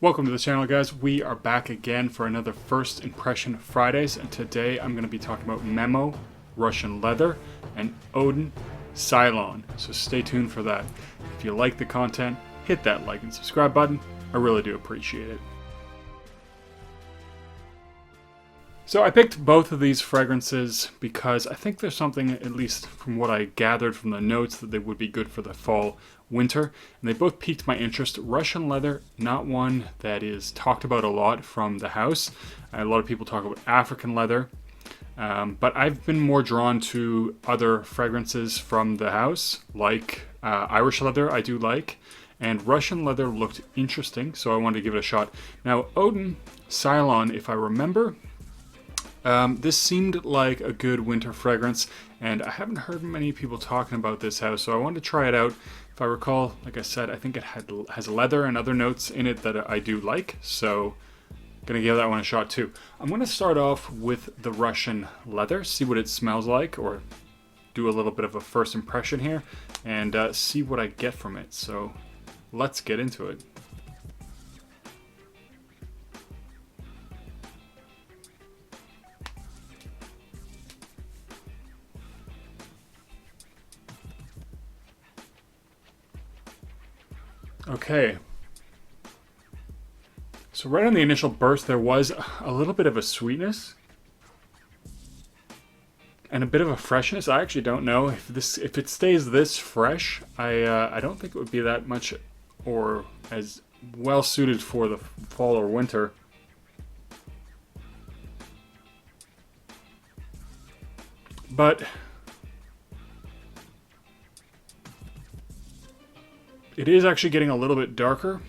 Welcome to the channel, guys. We are back again for another First Impression Fridays, and today I'm going to be talking about Memo, Russian Leather, and Odin, Seylon. So stay tuned for that. If you like the content, hit that like and subscribe button. I really do appreciate it. So I picked both of these fragrances because I think there's something, at least from what I gathered from the notes, that they would be good for the fall winter, and they both piqued my interest. Russian Leather, not one that is talked about a lot from the house. A lot of people talk about African Leather, but I've been more drawn to other fragrances from the house, like Irish Leather I do like, and Russian Leather looked interesting, so I wanted to give it a shot. Now Odin, Seylon, if I remember, this seemed like a good winter fragrance, and I haven't heard many people talking about this house, so I wanted to try it out. If I recall, like I said, I think it has leather and other notes in it that I do like, so I'm going to give that one a shot too. I'm going to start off with the Russian Leather, see what it smells like, or do a little bit of a first impression here, and see what I get from it. So let's get into it. Okay, so right on the initial burst there was a little bit of a sweetness and a bit of a freshness. I actually don't know if it stays this fresh. I don't think it would be that much or as well suited for the fall or winter. But it is actually getting a little bit darker.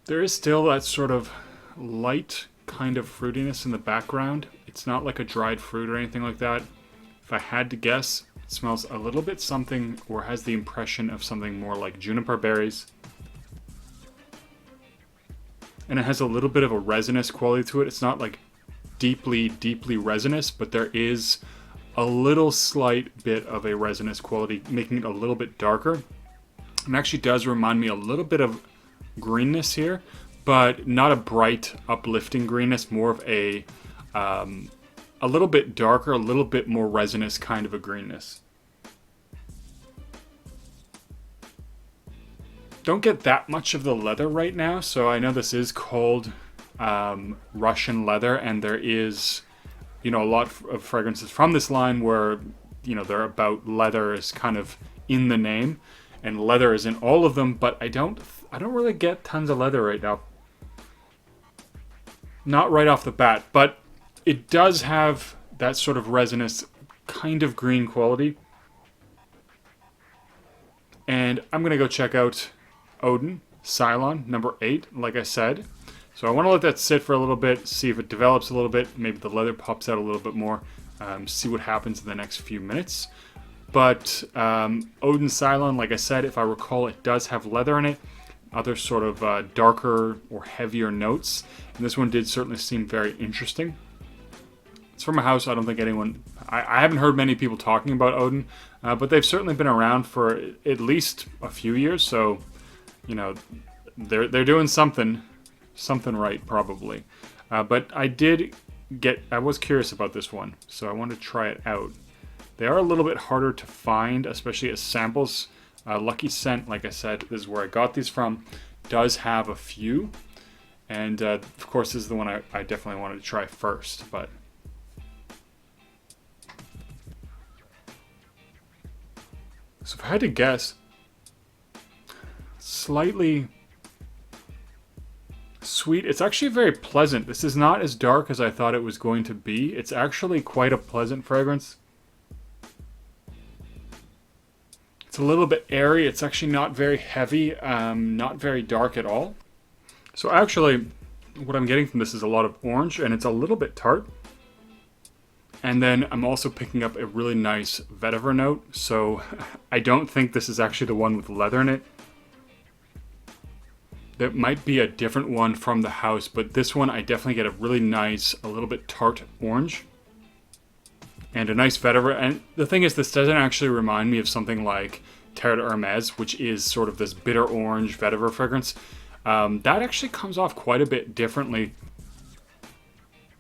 There is still that sort of light kind of fruitiness in the background. It's not like a dried fruit or anything like that. If I had to guess, it smells a little bit something, or has the impression of something more like juniper berries. And it has a little bit of a resinous quality to it. It's not like deeply, deeply resinous, but there is a little slight bit of a resinous quality, making it a little bit darker. It actually does remind me a little bit of greenness here, but not a bright, uplifting greenness, more of a little bit darker, a little bit more resinous kind of a greenness. Don't get that much of the leather right now, so I know this is called Russian Leather, and there is, you know, a lot of fragrances from this line where, you know, they're about leather is kind of in the name, and leather is in all of them, but I don't really get tons of leather right now. Not right off the bat, but it does have that sort of resinous kind of green quality. And I'm going to go check out Odin, Seylon, number 8, like I said. So I want to let that sit for a little bit, see if it develops a little bit, maybe the leather pops out a little bit more, see what happens in the next few minutes. But Odin Seylon, like I said, if I recall, it does have leather in it, other sort of darker or heavier notes, and this one did certainly seem very interesting. It's from a house I don't think anyone, I haven't heard many people talking about Odin, but they've certainly been around for at least a few years, so, you know, they're doing something right, probably. But I was curious about this one, so I wanted to try it out. They are a little bit harder to find, especially as samples. Lucky Scent, like I said, this is where I got these from, does have a few. And of course, this is the one I definitely wanted to try first. But so if I had to guess, slightly sweet. It's actually very pleasant. This is not as dark as I thought it was going to be. It's actually quite a pleasant fragrance. It's a little bit airy. It's actually not very heavy, not very dark at all. So actually, what I'm getting from this is a lot of orange, and it's a little bit tart. And then I'm also picking up a really nice vetiver note. So I don't think this is actually the one with leather in it. There might be a different one from the house, but this one I definitely get a really nice, a little bit tart orange. And a nice vetiver. And the thing is, this doesn't actually remind me of something like Terre d'Hermes, which is sort of this bitter orange vetiver fragrance, that actually comes off quite a bit differently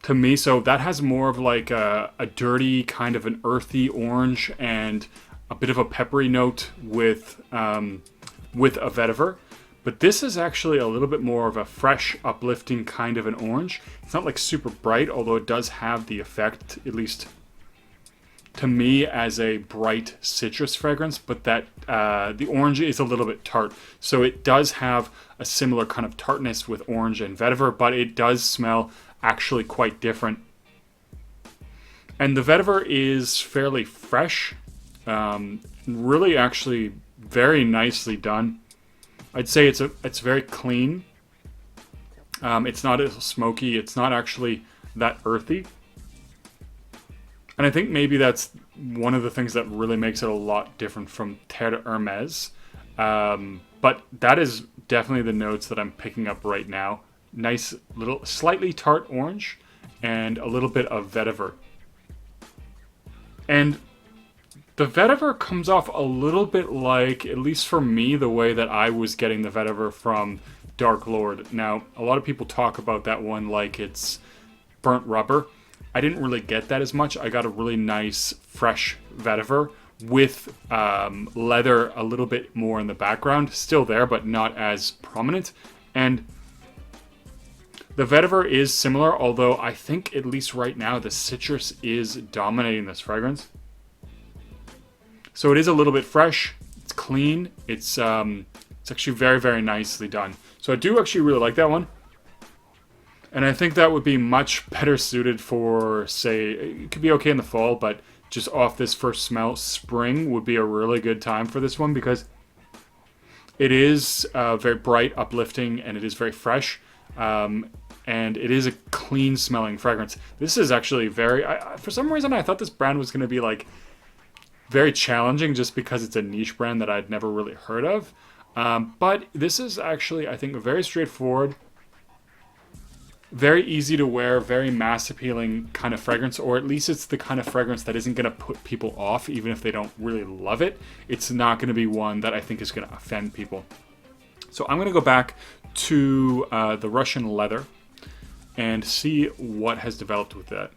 to me. So that has more of like a dirty, kind of an earthy orange and a bit of a peppery note with a vetiver. But this is actually a little bit more of a fresh, uplifting kind of an orange. It's not like super bright, although it does have the effect, at least to me, as a bright citrus fragrance, but that the orange is a little bit tart. So it does have a similar kind of tartness with orange and vetiver, but it does smell actually quite different. And the vetiver is fairly fresh, really actually very nicely done. I'd say it's very clean. It's not as smoky. It's not actually that earthy. And I think maybe that's one of the things that really makes it a lot different from Terre d'Hermes. But that is definitely the notes that I'm picking up right now. Nice little, slightly tart orange and a little bit of vetiver. And the vetiver comes off a little bit like, at least for me, the way that I was getting the vetiver from Dark Lord. Now, a lot of people talk about that one like it's burnt rubber. I didn't really get that as much. I got a really nice, fresh vetiver with leather a little bit more in the background. Still there, but not as prominent. And the vetiver is similar, although I think, at least right now, the citrus is dominating this fragrance. So it is a little bit fresh. It's clean. It's actually very, very nicely done. So I do actually really like that one. And I think that would be much better suited for, say, it could be okay in the fall, but just off this first smell, spring would be a really good time for this one because it is very bright, uplifting, and it is very fresh. And it is a clean smelling fragrance. This is actually very, for some reason I thought this brand was going to be like very challenging just because it's a niche brand that I'd never really heard of. But this is actually, I think, very straightforward. Very easy to wear, very mass appealing kind of fragrance, or at least it's the kind of fragrance that isn't going to put people off, even if they don't really love it. It's not going to be one that I think is going to offend people. So I'm going to go back to the Russian leather and see what has developed with that.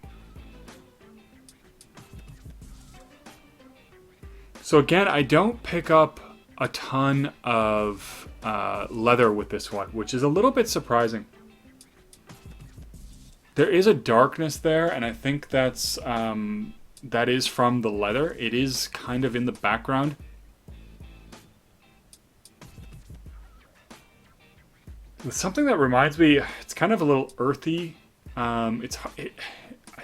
So again, I don't pick up a ton of leather with this one, which is a little bit surprising. There is a darkness there, and I think that is from the leather. It is kind of in the background. With something that reminds me, it's kind of a little earthy. It's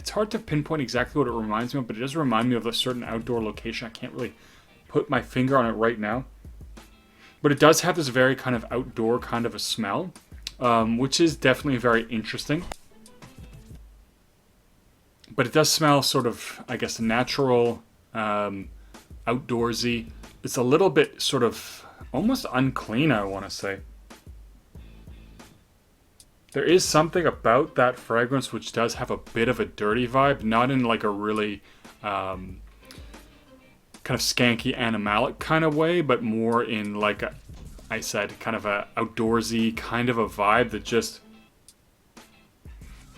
hard to pinpoint exactly what it reminds me of, but it does remind me of a certain outdoor location. I can't really put my finger on it right now. But it does have this very kind of outdoor kind of a smell, which is definitely very interesting. But it does smell sort of, I guess, natural, outdoorsy. It's a little bit sort of almost unclean, I want to say. There is something about that fragrance which does have a bit of a dirty vibe, not in like a really kind of skanky animalic kind of way, but more in like I said, kind of a outdoorsy kind of a vibe that just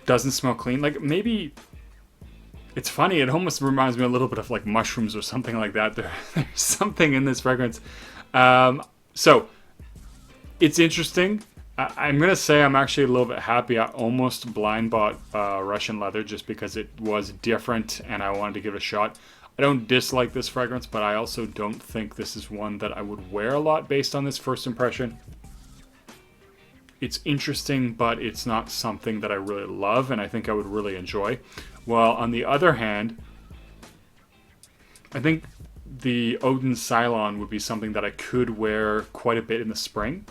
doesn't smell clean. Like maybe... It's funny, it almost reminds me a little bit of like mushrooms or something like that. There's something in this fragrance. So, it's interesting. I'm going to say I'm actually a little bit happy. I almost blind bought Russian leather just because it was different and I wanted to give it a shot. I don't dislike this fragrance, but I also don't think this is one that I would wear a lot based on this first impression. It's interesting, but it's not something that I really love and I think I would really enjoy. While on the other hand, I think the Odin Seylon would be something that I could wear quite a bit in the spring.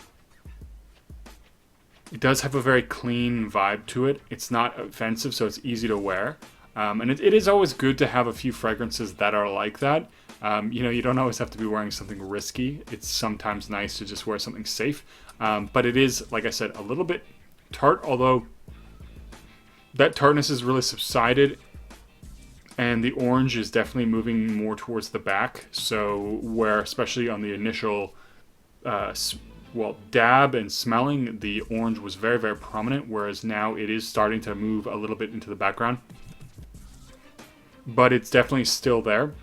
It does have a very clean vibe to it. It's not offensive, so it's easy to wear. And it is always good to have a few fragrances that are like that. You don't always have to be wearing something risky. It's sometimes nice to just wear something safe. But it is, like I said, a little bit tart, although that tartness is really subsided And the orange is definitely moving more towards the back. So where, especially on the initial, dab and smelling, the orange was very, very prominent, whereas now it is starting to move a little bit into the background. But it's definitely still there.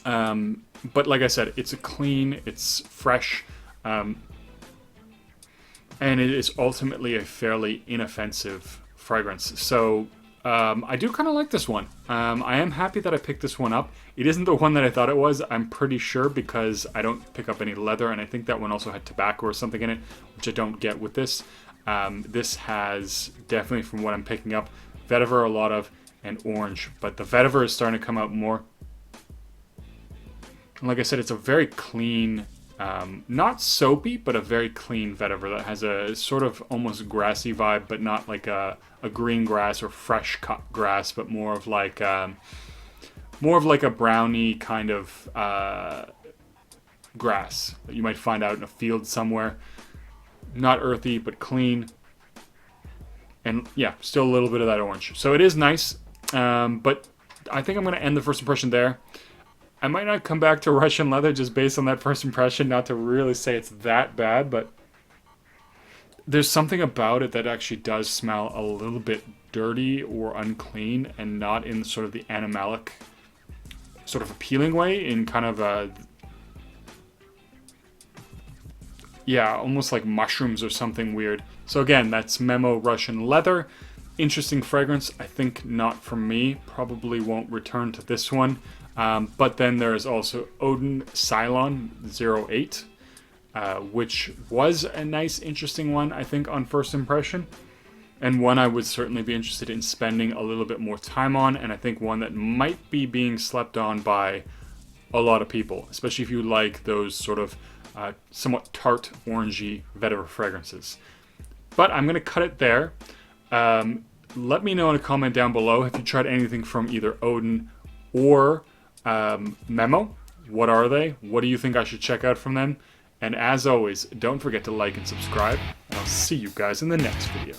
But like I said, it's clean, it's fresh, and it is ultimately a fairly inoffensive fragrance. So I do kind of like this one. I am happy that I picked this one up. It isn't the one that I thought it was, I'm pretty sure, because I don't pick up any leather, and I think that one also had tobacco or something in it, which I don't get with this. This has definitely, from what I'm picking up, vetiver a lot of, and orange. But the vetiver is starting to come out more. And like I said, it's a very clean, not soapy, but a very clean vetiver that has a sort of almost grassy vibe, but not like a green grass or fresh cut grass, but more of like a browny kind of grass that you might find out in a field somewhere. Not earthy, but clean. And yeah, still a little bit of that orange. So it is nice, but I think I'm going to end the first impression there. I might not come back to Russian leather just based on that first impression, not to really say it's that bad, but there's something about it that actually does smell a little bit dirty or unclean, and not in sort of the animalic, sort of appealing way, in kind of a, yeah, almost like mushrooms or something weird. So again, that's Memo Russian Leather. Interesting fragrance. I think not for me. Probably won't return to this one. But then there is also Odin Seylon 08, which was a nice, interesting one, I think, on first impression. And one I would certainly be interested in spending a little bit more time on. And I think one that might be being slept on by a lot of people, especially if you like those sort of somewhat tart, orangey vetiver fragrances. But I'm going to cut it there. Let me know in a comment down below if you tried anything from either Odin or Memo. What are they? What do you think I should check out from them? And as always, don't forget to like and subscribe, and I'll see you guys in the next video.